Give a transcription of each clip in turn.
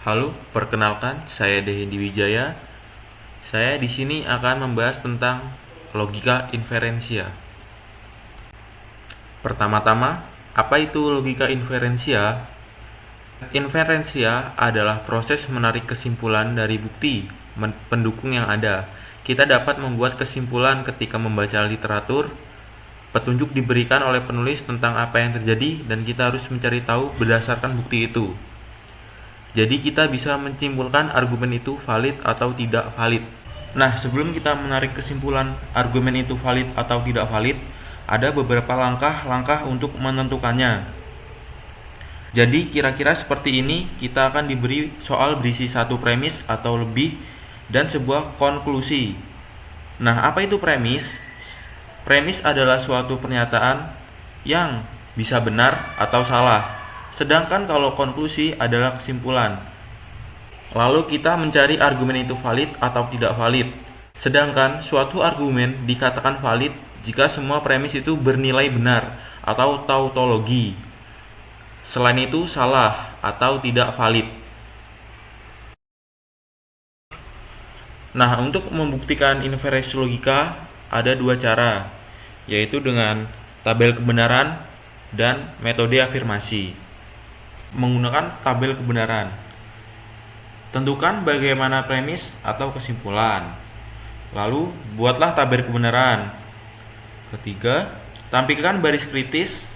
Halo, perkenalkan saya Dehendi Wijaya. Saya di sini akan membahas tentang logika inferensia. Pertama-tama, apa itu logika inferensia? Inferensia adalah proses menarik kesimpulan dari bukti pendukung yang ada. Kita dapat membuat kesimpulan ketika membaca literatur. Petunjuk diberikan oleh penulis tentang apa yang terjadi dan kita harus mencari tahu berdasarkan bukti itu. Jadi kita bisa menyimpulkan argumen itu valid atau tidak valid. Nah, sebelum kita menarik kesimpulan argumen itu valid atau tidak valid, ada beberapa langkah-langkah untuk menentukannya. Jadi kira-kira seperti ini, kita akan diberi soal berisi satu premis atau lebih dan sebuah konklusi. Nah, apa itu premis? Premis adalah suatu pernyataan yang bisa benar atau salah. Sedangkan kalau konklusi adalah kesimpulan. Lalu kita mencari argumen itu valid atau tidak valid. Sedangkan suatu argumen dikatakan valid jika semua premis itu bernilai benar atau tautologi. Selain itu salah atau tidak valid. Nah, untuk membuktikan inferensi logika ada dua cara, yaitu dengan tabel kebenaran dan metode afirmasi. Menggunakan tabel kebenaran, tentukan bagaimana premis atau kesimpulan. Lalu, buatlah tabel kebenaran. Ketiga, tampilkan baris kritis.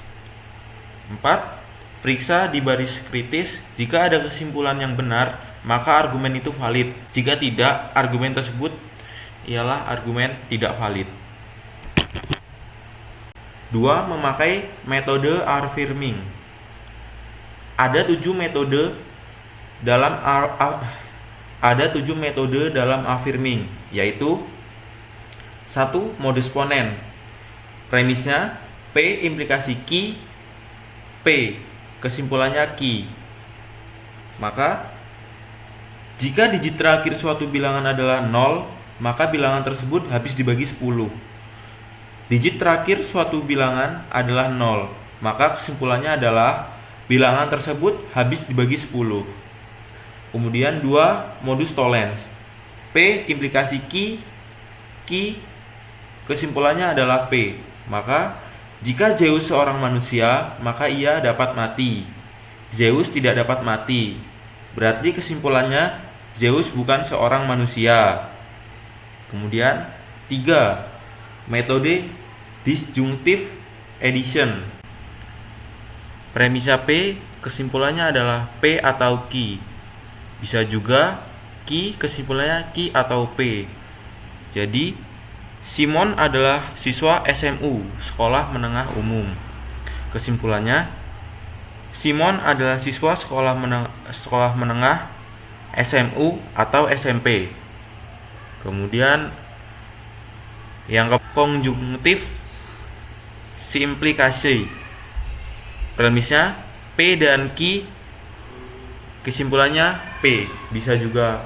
4. Periksa di baris kritis. Jika ada kesimpulan yang benar, maka argumen itu valid. Jika tidak, argumen tersebut ialah argumen tidak valid. 2. Memakai metode affirming. Ada 7 metode dalam affirming, yaitu 1. Modus ponens. Premisnya P implikasi Q, P kesimpulannya Q. Maka jika digit terakhir suatu bilangan adalah 0, maka bilangan tersebut habis dibagi 10. Digit terakhir suatu bilangan adalah 0, maka kesimpulannya adalah bilangan tersebut habis dibagi 10. Kemudian 2. Modus tollens. P implikasi Q, kesimpulannya adalah P. Maka jika Zeus seorang manusia, maka ia dapat mati. Zeus tidak dapat mati. Berarti kesimpulannya Zeus bukan seorang manusia. Kemudian 3. Metode disjunctive addition. Premisa P, kesimpulannya adalah P atau Q. Bisa juga Q, kesimpulannya Q atau P. Jadi Simon adalah siswa SMU, Sekolah Menengah Umum. Kesimpulannya, Simon adalah siswa sekolah menengah SMU atau SMP. Kemudian yang konjungtif simplikasi. Premisnya P dan Q, kesimpulannya P. Bisa juga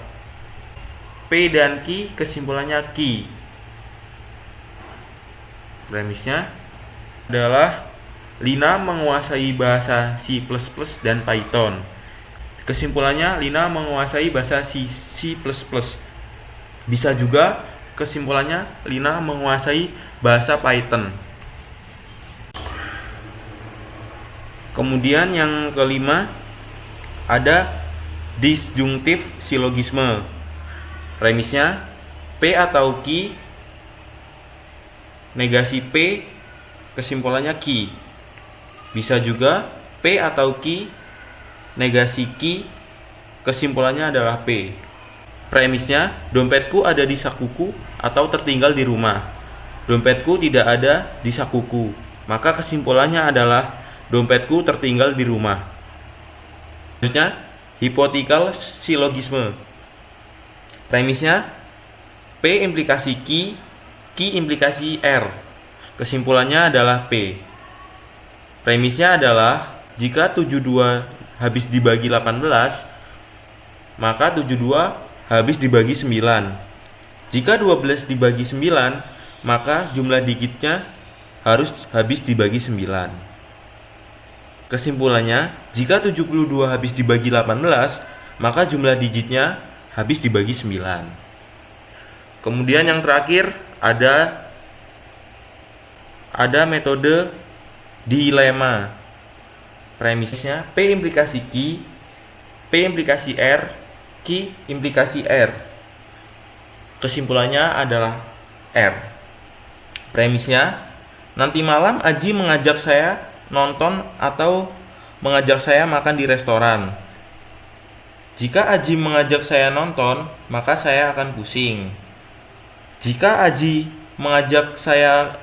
P dan Q, kesimpulannya Q. Premisnya adalah Lina menguasai bahasa C++ dan Python. Kesimpulannya Lina menguasai bahasa C++. Bisa juga kesimpulannya Lina menguasai bahasa Python. Kemudian yang kelima ada disjunctive silogisme. Premisnya P atau Q, negasi P, kesimpulannya Q. Bisa juga P atau Q, negasi Q, kesimpulannya adalah P. Premisnya, dompetku ada di sakuku atau tertinggal di rumah. Dompetku tidak ada di sakuku. Maka kesimpulannya adalah dompetku tertinggal di rumah. Selanjutnya, hypothetical syllogism. Premisnya, P implikasi Q, Q implikasi R. Kesimpulannya adalah P. Premisnya adalah jika 72 habis dibagi 18, maka 72 habis dibagi 9. Jika 12 dibagi 9, maka jumlah digitnya harus habis dibagi 9. Kesimpulannya, jika 72 habis dibagi 18, maka jumlah digitnya habis dibagi 9. Kemudian yang terakhir ada metode dilema. Premisnya P implikasi Q, P implikasi R, Q implikasi R. Kesimpulannya adalah R. Premisnya, nanti malam Aji mengajak saya nonton atau mengajak saya makan di restoran. Jika Aji mengajak saya nonton, maka saya akan pusing. Jika Aji mengajak saya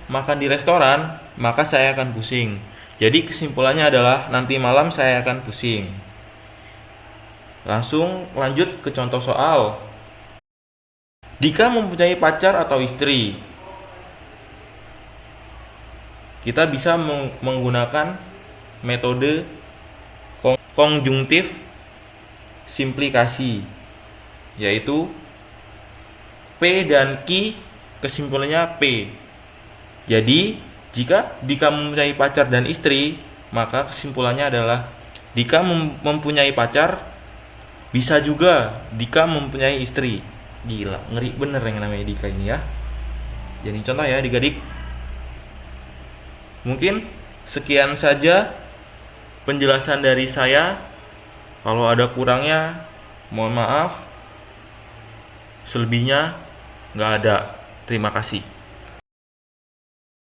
makan di restoran, maka saya akan pusing. Jadi kesimpulannya adalah nanti malam saya akan pusing. Langsung lanjut ke contoh soal. Dika mempunyai pacar atau istri. Kita bisa menggunakan metode konjungtif simplikasi, yaitu P dan Q kesimpulannya P. Jadi jika Dika mempunyai pacar dan istri, maka kesimpulannya adalah Dika mempunyai pacar, bisa juga Dika mempunyai istri. Gila, ngeri bener yang namanya Dika ini ya. Jadi contoh ya adik-adik. Mungkin sekian saja penjelasan dari saya. Kalau ada kurangnya, mohon maaf. Selebihnya nggak ada. Terima kasih.